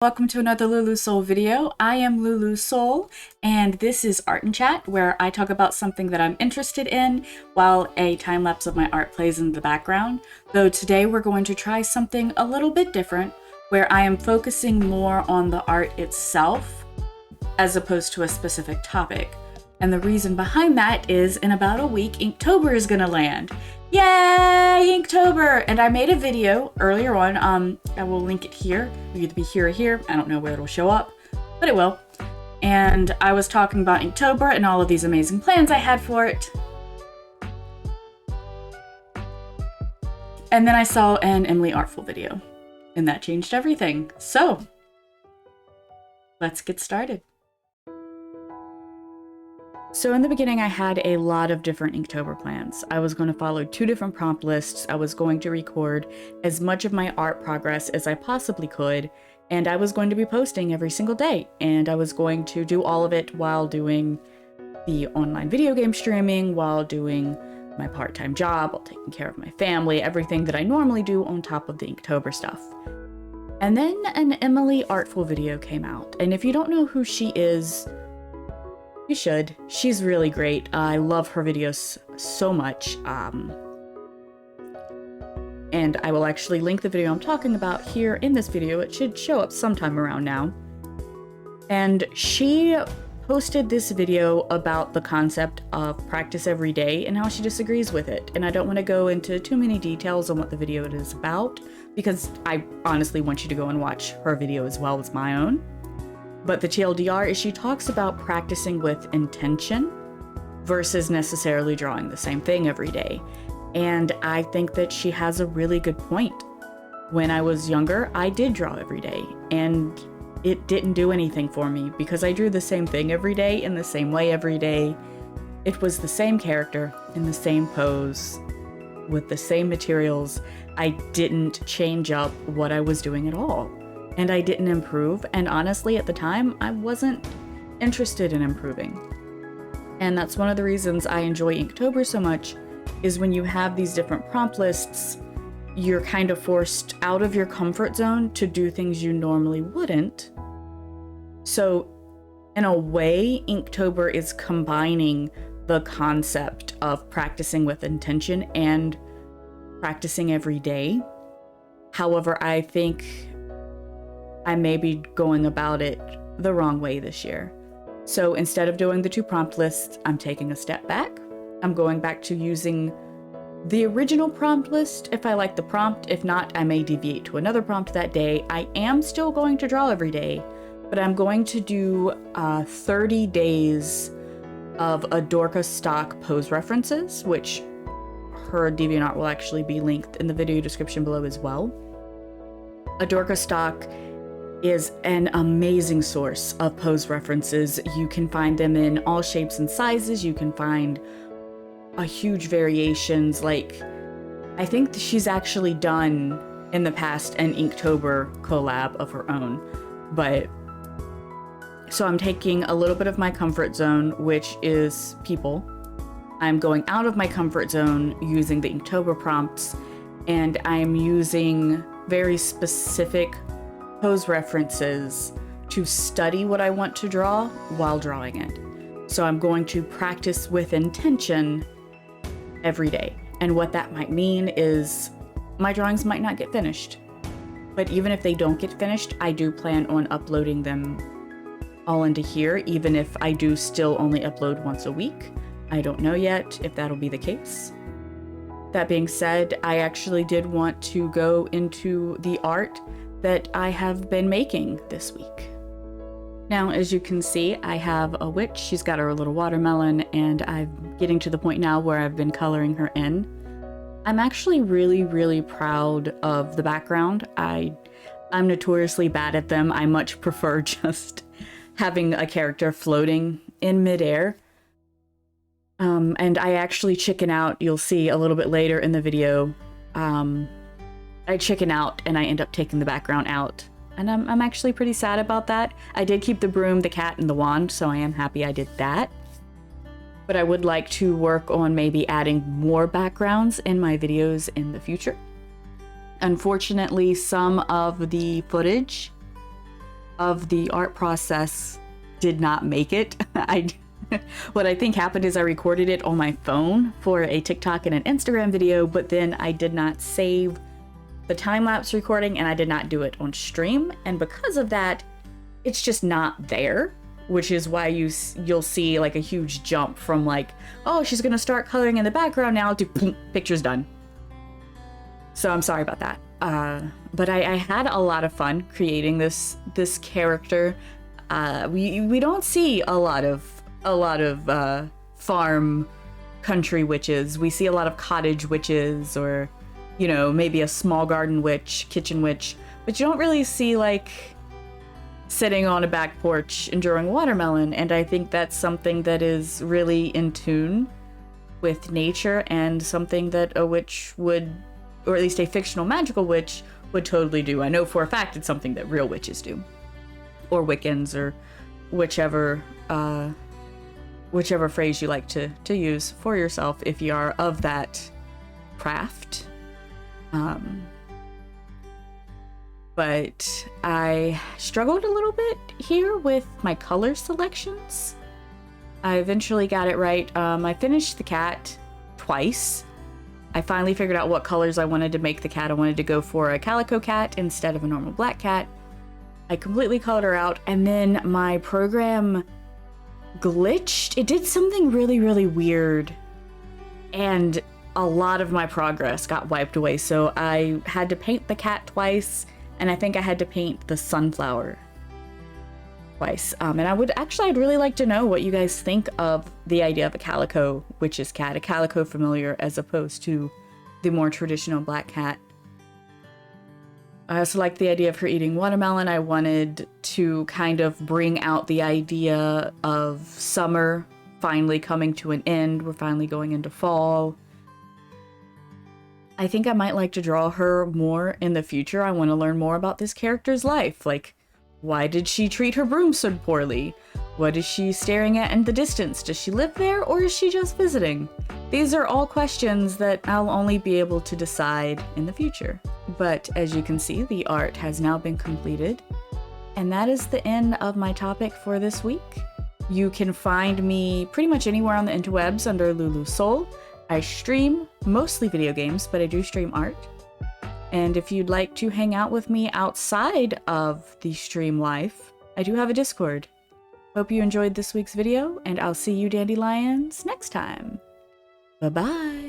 Welcome to another Lulu Soul video. I am Lulu Soul, and this is Art and Chat, where I talk about something that I'm interested in while a time lapse of my art plays in the background. Though today we're going to try something a little bit different, where I am focusing more on the art itself as opposed to a specific topic. And the reason behind that is in about a week, Inktober is gonna land. Yay, Inktober! And I made a video earlier on, I will link it here. It'll either be here or here. I don't know where it'll show up, but it will. And I was talking about Inktober and all of these amazing plans I had for it. And then I saw an Emily Artful video, and that changed everything. So, let's get started. So in the beginning, I had a lot of different Inktober plans. I was going to follow 2 different prompt lists. I was going to record as much of my art progress as I possibly could, and I was going to be posting every single day. And I was going to do all of it while doing the online video game streaming, while doing my part-time job, while taking care of my family, everything that I normally do on top of the Inktober stuff. And then an Emily Artful video came out. And if you don't know who she is, you should. She's really great. I love her videos so much. And I will actually link the video I'm talking about here in this video. It should show up sometime around now. And she posted this video about the concept of practice every day and how she disagrees with it. And I don't want to go into too many details on what the video is about, because I honestly want you to go and watch her video as well as my own. But the TLDR is she talks about practicing with intention versus necessarily drawing the same thing every day. And I think that she has a really good point. When I was younger, I did draw every day, and it didn't do anything for me because I drew the same thing every day in the same way every day. It was the same character in the same pose with the same materials. I didn't change up what I was doing at all. And I didn't improve, and honestly at the time I wasn't interested in improving. And that's one of the reasons I enjoy Inktober so much, is when you have these different prompt lists, you're kind of forced out of your comfort zone to do things you normally wouldn't. So in a way, Inktober is combining the concept of practicing with intention and practicing every day. However, I think I may be going about it the wrong way this year. So instead of doing the 2 prompt lists, I'm taking a step back. I'm going back to using the original prompt list if I like the prompt. If not, I may deviate to another prompt that day. I am still going to draw every day, but I'm going to do 30 days of AdorkaStock pose references, which her DeviantArt will actually be linked in the video description below as well. AdorkaStock is an amazing source of pose references. You can find them in all shapes and sizes. You can find a huge variations. Like, I think she's actually done in the past an Inktober collab of her own. But so I'm taking a little bit of my comfort zone, which is people. I'm going out of my comfort zone using the Inktober prompts, and I'm using very specific pose references to study what I want to draw while drawing it. So I'm going to practice with intention every day. And what that might mean is my drawings might not get finished. But even if they don't get finished, I do plan on uploading them all into here, even if I do still only upload once a week. I don't know yet if that'll be the case. That being said, I actually did want to go into the art that I have been making this week. Now, as you can see, I have a witch. She's got her little watermelon, and I'm getting to the point now where I've been coloring her in. I'm actually really, really proud of the background. I'm notoriously bad at them. I much prefer just having a character floating in midair. And I actually chicken out. You'll see a little bit later in the video. I chicken out and I end up taking the background out. And I'm actually pretty sad about that. I did keep the broom, the cat, and the wand, so I am happy I did that. But I would like to work on maybe adding more backgrounds in my videos in the future. Unfortunately, some of the footage of the art process did not make it. What I think happened is I recorded it on my phone for a TikTok and an Instagram video, but then I did not save the time-lapse recording and I did not do it on stream. And because of that, it's just not there, which is why you'll see like a huge jump from like, oh, she's gonna start coloring in the background now to boom, picture's done. So I'm sorry about that. But I had a lot of fun creating this character. We don't see a lot of farm country witches. We see a lot of cottage witches, or, you know, maybe a small garden witch, kitchen witch, but you don't really see like sitting on a back porch enjoying watermelon. And I think that's something that is really in tune with nature and something that a witch would, or at least a fictional magical witch would totally do. I know for a fact it's something that real witches do, or Wiccans, or whichever phrase you like to use for yourself if you are of that craft. But I struggled a little bit here with my color selections. I eventually got it right. I finished the cat twice. I finally figured out what colors I wanted to make the cat. I wanted to go for a calico cat instead of a normal black cat. I completely colored her out, and then my program glitched. It did something really, really weird, and a lot of my progress got wiped away. So I had to paint the cat twice, and I think I had to paint the sunflower twice. And I'd really like to know what you guys think of the idea of a calico witch's cat, a calico familiar, as opposed to the more traditional black cat. I also like the idea of her eating watermelon. I wanted to kind of bring out the idea of summer finally coming to an end. We're finally going into fall. I think I might like to draw her more in the future. I want to learn more about this character's life. Like, why did she treat her broom so poorly? What is she staring at in the distance? Does she live there, or is she just visiting? These are all questions that I'll only be able to decide in the future. But as you can see, the art has now been completed. And that is the end of my topic for this week. You can find me pretty much anywhere on the interwebs under Lulu Soul. I stream mostly video games, but I do stream art. And if you'd like to hang out with me outside of the stream life, I do have a Discord. Hope you enjoyed this week's video, and I'll see you dandelions next time. Bye-bye.